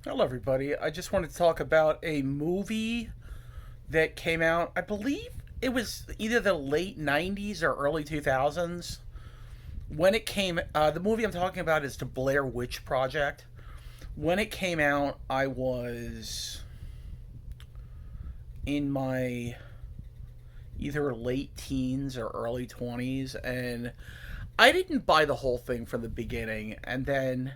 Hello, everybody. I just wanted to talk about a movie that came out. I believe it was either the late 90s or early 2000s. When it came, the movie I'm talking about is the Blair Witch Project. When it came out, I was in my either late teens or early 20s, and I didn't buy the whole thing from the beginning. And then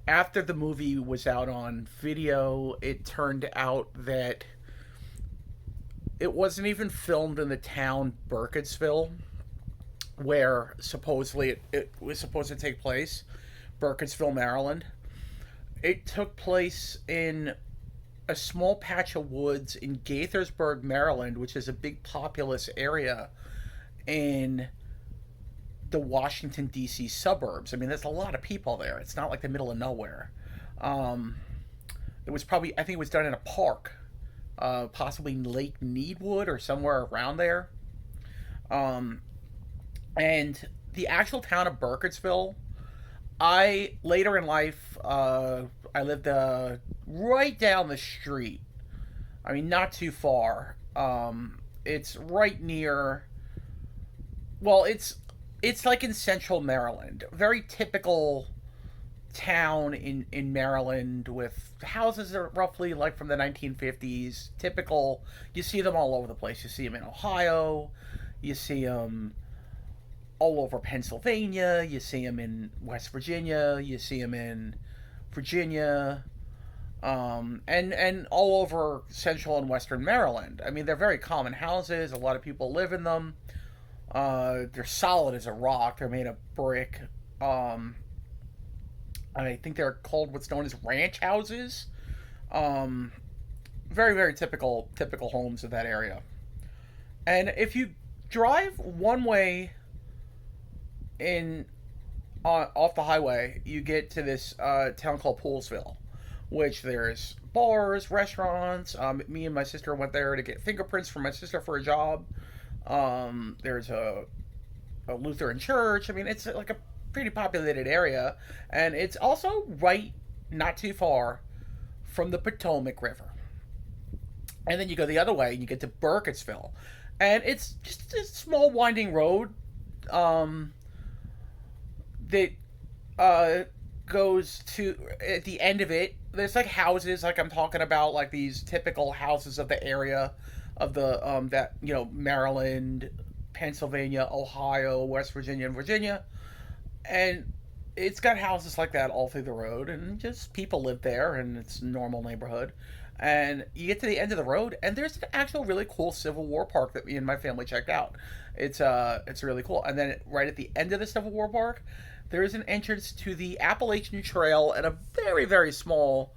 after the movie was out on video, it turned out that it wasn't even filmed in the town Burkittsville, where supposedly it was supposed to take place, Burkittsville, Maryland. It took place in a small patch of woods in Gaithersburg, Maryland, which is a big populous area in the Washington, D.C. suburbs. I mean, there's a lot of people there. It's not like the middle of nowhere. Um, it was probably, I think it was done in a park, possibly Lake Needwood or somewhere around there. Um, and the actual town of Burkittsville, I later in life, I lived right down the street. I mean, not too far. It's right near. Well, it's like in central Maryland. Very typical town in Maryland with houses that are roughly like from the 1950s. Typical. You see them all over the place. You see them in Ohio. You see them all over Pennsylvania. You see them in West Virginia. You see them in Virginia. And all over central and western Maryland. I mean, they're very common houses. A lot of people live in them. They're solid as a rock. They're made of brick. I think they're called what's known as ranch houses. Um, Very very typical homes of that area. And if you drive one way in off the highway, you get to this town called Poolsville, which there's bars, restaurants. Me and my sister went there to get fingerprints for my sister for a job. There's a Lutheran church. I mean, it's like a pretty populated area, and it's also right not too far from the Potomac River. And then you go the other way, and you get to Burkittsville, and it's just a small winding road um, that uh, goes to at the end of it. There's like houses, like I'm talking about, like these typical houses of the area of the that Maryland, Pennsylvania, Ohio, West Virginia, and Virginia, and it's got houses like that all through the road, and just people live there, and it's a normal neighborhood. And you get to the end of the road, and there's an actual really cool Civil War park that me and my family checked out. It's really cool. And then right at the end of the Civil War park, there is an entrance to the Appalachian Trail and a very very small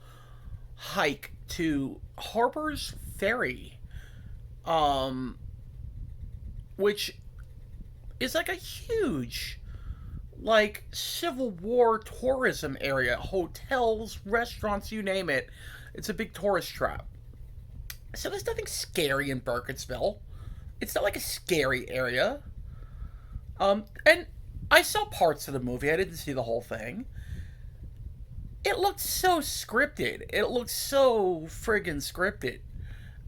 hike to Harper's Ferry, um, which is like a huge like Civil War tourism area, hotels, restaurants, you name it. It's a big tourist trap. So there's nothing scary in Burkittsville. It's not like a scary area. And I saw parts of the movie. I didn't see the whole thing. It looked so scripted. It looked so friggin' scripted.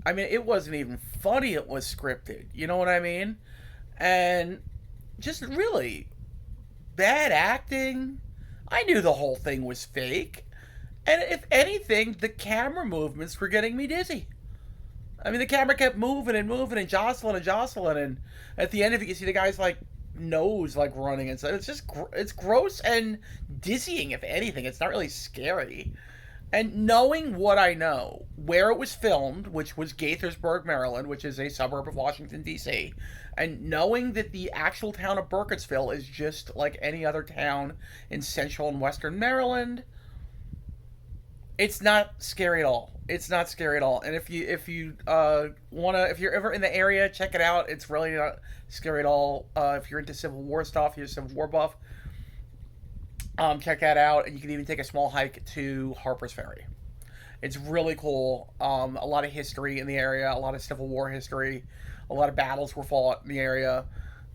I mean, it wasn't even funny. It was scripted. You know what I mean? And just really bad acting. I knew the whole thing was fake. And if anything, the camera movements were getting me dizzy. I mean, the camera kept moving and moving and jostling and jostling, and at the end of it, you see the guy's like nose like running and stuff. It's just it's gross and dizzying. If anything, it's not really scary. And knowing what I know, where it was filmed, which was Gaithersburg, Maryland, which is a suburb of Washington, D.C., and knowing that the actual town of Burkittsville is just like any other town in central and western Maryland, it's not scary at all. It's not scary at all. And if you're ever in the area, check it out. It's really not scary at all. If you're into Civil War stuff, you're a Civil War buff, check that out. And you can even take a small hike to Harper's Ferry. It's really cool. A lot of history in the area, a lot of Civil War history, a lot of battles were fought in the area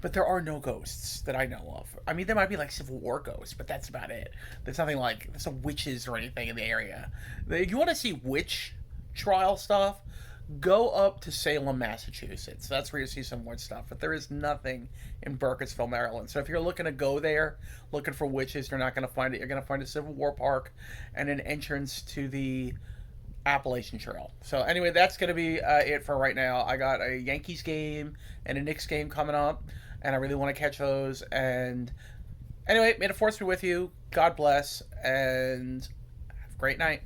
but there are no ghosts that I know of. I mean, there might be like Civil War ghosts, but that's about it. There's nothing like there's no witches or anything in the area. If you want to see witch trial stuff, go up to Salem, Massachusetts. That's where you see some witch stuff. But there is nothing in Burkittsville, Maryland. So if you're looking to go there, looking for witches, you're not going to find it. You're going to find a Civil War park and an entrance to the Appalachian Trail. So anyway, that's going to be it for right now. I got a Yankees game and a Knicks game coming up, and I really want to catch those. And anyway, may the force be with you. God bless, and have a great night.